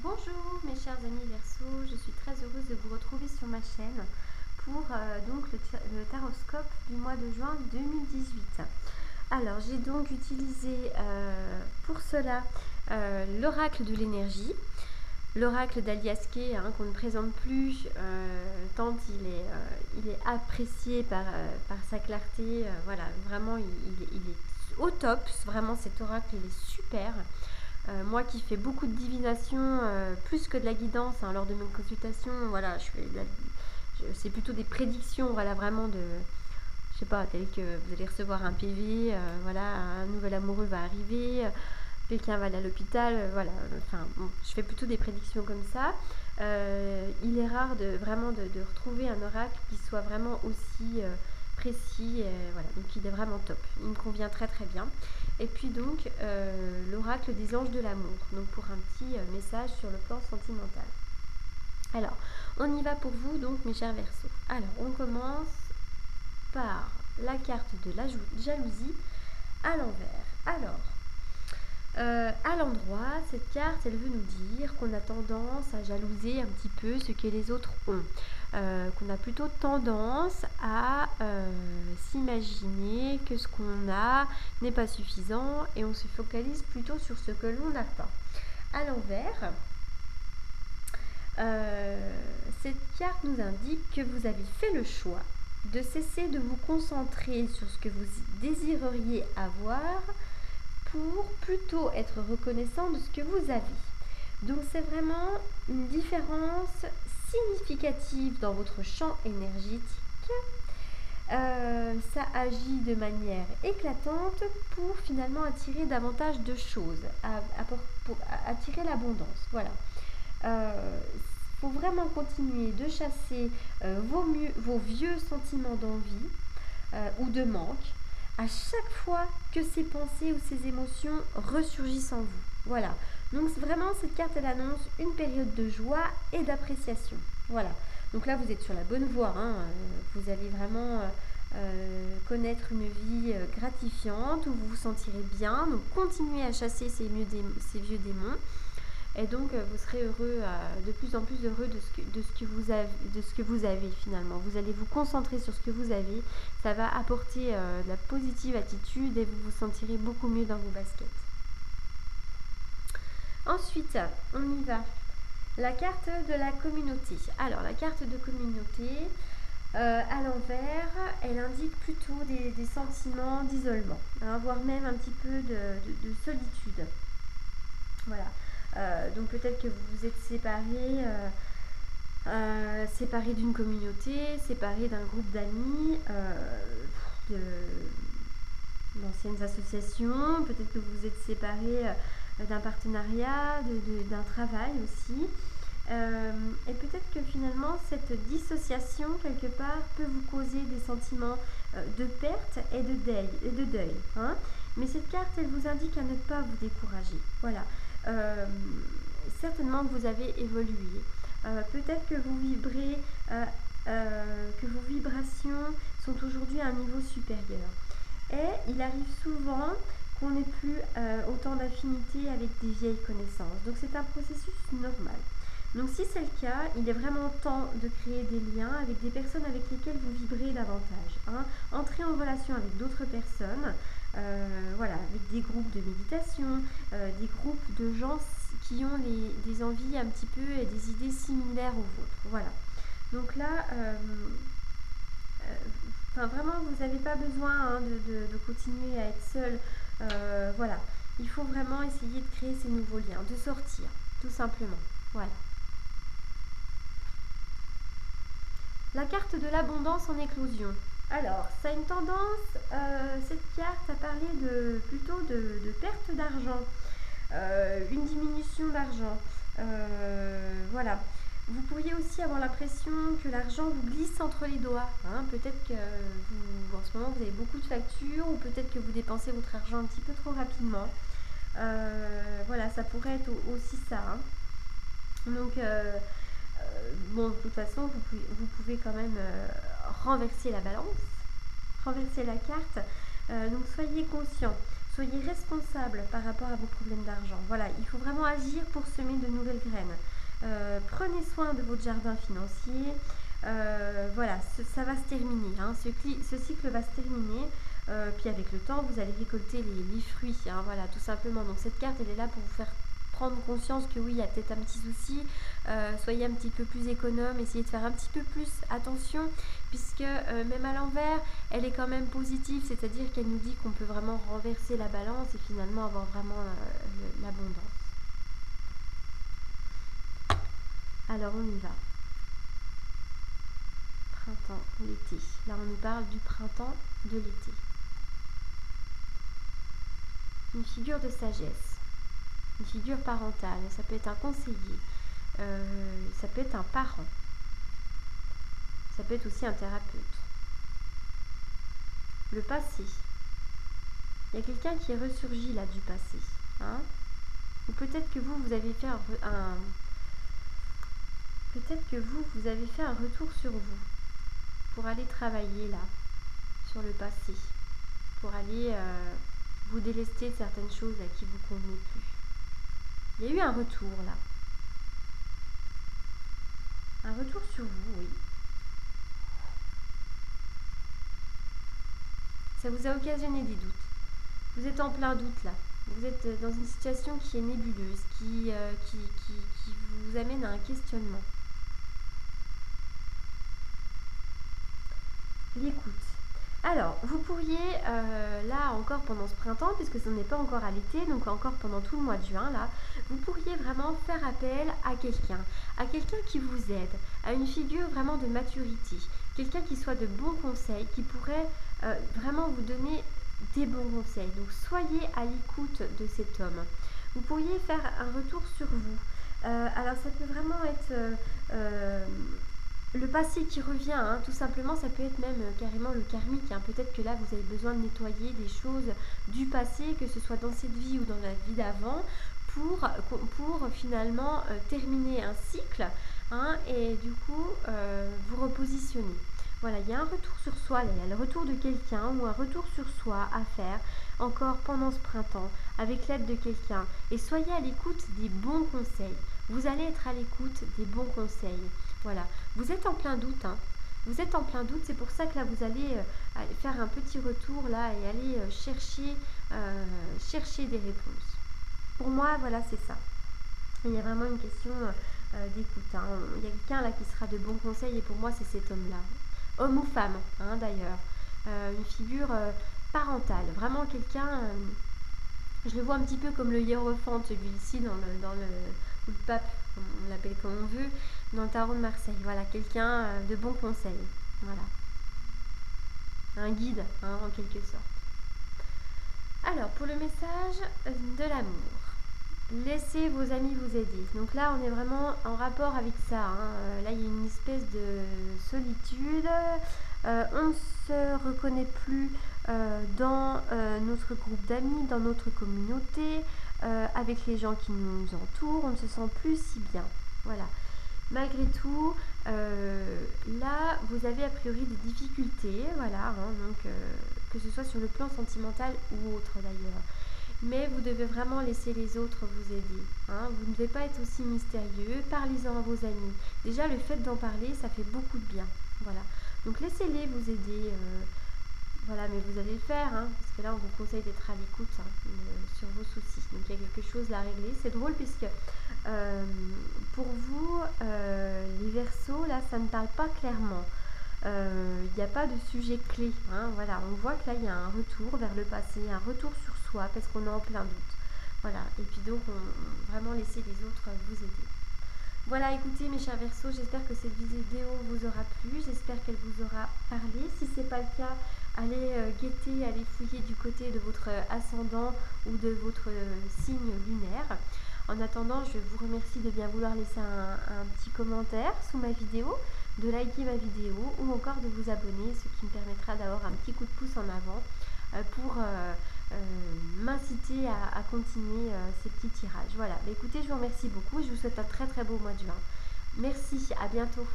Bonjour mes chers amis Verseau, je suis très heureuse de vous retrouver sur ma chaîne pour donc le taroscope du mois de juin 2018. Alors j'ai donc utilisé pour cela l'oracle de l'énergie, l'oracle d'Aliaské qu'on ne présente plus tant il est apprécié par sa clarté. Voilà, vraiment il est au top, vraiment cet oracle il est super. Moi qui fais beaucoup de divination, plus que de la guidance lors de mes consultations, voilà, c'est plutôt des prédictions, voilà, vraiment de, je sais pas, tel que vous allez recevoir un PV, voilà, un nouvel amoureux va arriver, quelqu'un va aller à l'hôpital, voilà, enfin, bon, je fais plutôt des prédictions comme ça. Il est rare vraiment de retrouver un oracle qui soit vraiment aussi précis, voilà, donc il est vraiment top, il me convient très très bien. Et puis donc l'oracle des anges de l'amour, donc pour un petit message sur le plan sentimental. Alors, on y va pour vous donc mes chers Verseaux. Alors, on commence par la carte de la jalousie à l'envers. Alors, à l'endroit, cette carte, elle veut nous dire qu'on a tendance à jalouser un petit peu ce que les autres ont. Qu'on a plutôt tendance à s'imaginer que ce qu'on a n'est pas suffisant et on se focalise plutôt sur ce que l'on n'a pas. À l'envers, cette carte nous indique que vous avez fait le choix de cesser de vous concentrer sur ce que vous désireriez avoir pour plutôt être reconnaissant de ce que vous avez. Donc c'est vraiment une différence significative dans votre champ énergétique. Ça agit de manière éclatante pour finalement attirer davantage de choses, pour attirer l'abondance. Voilà. Faut vraiment continuer de chasser vos vieux sentiments d'envie ou de manque à chaque fois que ces pensées ou ces émotions ressurgissent en vous. Voilà. Donc vraiment, cette carte, elle annonce une période de joie et d'appréciation. Voilà. Donc là, vous êtes sur la bonne voie. Vous allez vraiment connaître une vie gratifiante où vous vous sentirez bien. Donc continuez à chasser ces vieux démons. Et donc vous serez heureux, de plus en plus heureux de ce que vous avez finalement. Vous allez vous concentrer sur ce que vous avez. Ça va apporter de la positive attitude et vous vous sentirez beaucoup mieux dans vos baskets. Ensuite, on y va. La carte de la communauté. Alors la carte de communauté, à l'envers, elle indique plutôt des sentiments d'isolement, voire même un petit peu de solitude. Voilà. Donc peut-être que vous vous êtes séparé d'une communauté, séparé d'un groupe d'amis, d'anciennes associations, peut-être que vous vous êtes séparé d'un partenariat, d'un travail aussi. Et peut-être que finalement cette dissociation quelque part peut vous causer des sentiments de perte et de deuil. Mais cette carte, elle vous indique à ne pas vous décourager. Voilà. Certainement que vous avez évolué. Peut-être que vous vibrez, que vos vibrations sont aujourd'hui à un niveau supérieur. Et il arrive souvent qu'on n'ait plus autant d'affinité avec des vieilles connaissances. Donc c'est un processus normal. Donc si c'est le cas, il est vraiment temps de créer des liens avec des personnes avec lesquelles vous vibrez davantage. Entrez en relation avec d'autres personnes, voilà, avec des groupes de méditation, des groupes de gens qui ont des envies un petit peu et des idées similaires aux vôtres. Voilà. Donc là, vraiment, vous n'avez pas besoin de continuer à être seul. Voilà. Il faut vraiment essayer de créer ces nouveaux liens, de sortir, tout simplement. Voilà. La carte de l'abondance en éclosion. Alors, ça a une tendance, cette carte, à parler plutôt de perte d'argent, une diminution d'argent. Voilà. Vous pourriez aussi avoir l'impression que l'argent vous glisse entre les doigts. Peut-être que en ce moment, vous avez beaucoup de factures ou peut-être que vous dépensez votre argent un petit peu trop rapidement. Voilà, ça pourrait être aussi ça. Donc, bon, de toute façon, vous pouvez quand même renverser la balance, renverser la carte. Donc, soyez conscient. Soyez responsable par rapport à vos problèmes d'argent. Voilà, il faut vraiment agir pour semer de nouvelles graines. Prenez soin de votre jardin financier. Voilà, ça va se terminer. Hein. Ce cycle va se terminer. Puis avec le temps, vous allez récolter les fruits. Hein, voilà, tout simplement. Donc cette carte, elle est là pour vous faire prendre conscience que oui, il y a peut-être un petit souci. Soyez un petit peu plus économe. Essayez de faire un petit peu plus attention. Puisque même à l'envers, elle est quand même positive. C'est-à-dire qu'elle nous dit qu'on peut vraiment renverser la balance et finalement avoir vraiment l'abondance. Alors on y va. Printemps, l'été. Là, on nous parle du printemps, de l'été. Une figure de sagesse, une figure parentale. Ça peut être un conseiller, ça peut être un parent, ça peut être aussi un thérapeute. Le passé. Il y a quelqu'un qui est ressurgi là du passé. Hein, ou peut-être que vous avez fait vous avez fait un retour sur vous pour aller travailler là, sur le passé, pour aller vous délester de certaines choses qui ne vous convenaient plus. Il y a eu un retour là. Un retour sur vous, oui. Ça vous a occasionné des doutes. Vous êtes en plein doute là. Vous êtes dans une situation qui est nébuleuse, qui vous amène à un questionnement. L'écoute. Alors, vous pourriez, là encore pendant ce printemps, puisque ce n'est pas encore à l'été, donc encore pendant tout le mois de juin, là, vous pourriez vraiment faire appel à quelqu'un qui vous aide, à une figure vraiment de maturité, quelqu'un qui soit de bons conseils, qui pourrait vraiment vous donner des bons conseils. Donc, soyez à l'écoute de cet homme. Vous pourriez faire un retour sur vous. Alors, ça peut vraiment être le passé qui revient, hein, tout simplement. Ça peut être même carrément le karmique. Hein. Peut-être que là, vous avez besoin de nettoyer des choses du passé, que ce soit dans cette vie ou dans la vie d'avant, pour finalement terminer un cycle, hein, et du coup vous repositionner. Voilà, il y a un retour sur soi, il y a le retour de quelqu'un ou un retour sur soi à faire encore pendant ce printemps avec l'aide de quelqu'un. Et soyez à l'écoute des bons conseils. Vous allez être à l'écoute des bons conseils. Voilà, vous êtes en plein doute. Hein. Vous êtes en plein doute, c'est pour ça que là vous allez faire un petit retour là et aller chercher des réponses. Pour moi, voilà, c'est ça. Il y a vraiment une question d'écoute. Hein. Il y a quelqu'un là qui sera de bons conseils et pour moi c'est cet homme-là. Homme ou femme, hein, d'ailleurs. Une figure parentale. Vraiment quelqu'un, je le vois un petit peu comme le hiérophante, celui-ci, ou le pape, on l'appelle comme on veut, dans le tarot de Marseille. Voilà, quelqu'un de bons conseils. Voilà. Un guide, hein, en quelque sorte. Alors, pour le message de l'amour. Laissez vos amis vous aider. Donc là, on est vraiment en rapport avec ça. Hein. Là, il y a une espèce de solitude. On ne se reconnaît plus dans notre groupe d'amis, dans notre communauté, avec les gens qui nous entourent. On ne se sent plus si bien. Voilà. Malgré tout, là, vous avez a priori des difficultés. Voilà. Hein, donc, que ce soit sur le plan sentimental ou autre d'ailleurs. Mais vous devez vraiment laisser les autres vous aider. Hein. Vous ne devez pas être aussi mystérieux. Parlez-en à vos amis. Déjà, le fait d'en parler, ça fait beaucoup de bien. Voilà. Donc, laissez-les vous aider. Voilà, mais vous allez le faire. Hein, parce que là, on vous conseille d'être à l'écoute, hein, sur vos soucis. Donc, il y a quelque chose à régler. C'est drôle puisque pour vous, les Verseaux, là, ça ne parle pas clairement. Il n'y a pas de sujet clé. Hein, voilà, on voit que là, il y a un retour vers le passé, un retour sur soi, parce qu'on est en plein doute. Voilà, et puis donc, on vraiment laisser les autres vous aider. Voilà, écoutez mes chers Verseaux, j'espère que cette vidéo vous aura plu, j'espère qu'elle vous aura parlé. Si ce n'est pas le cas, allez guetter, allez fouiller du côté de votre ascendant ou de votre signe lunaire. En attendant, je vous remercie de bien vouloir laisser un petit commentaire sous ma vidéo, de liker ma vidéo ou encore de vous abonner, ce qui me permettra d'avoir un petit coup de pouce en avant pour m'inciter à continuer ces petits tirages. Voilà, bah, écoutez, je vous remercie beaucoup et je vous souhaite un très très beau mois de juin. Merci, à bientôt.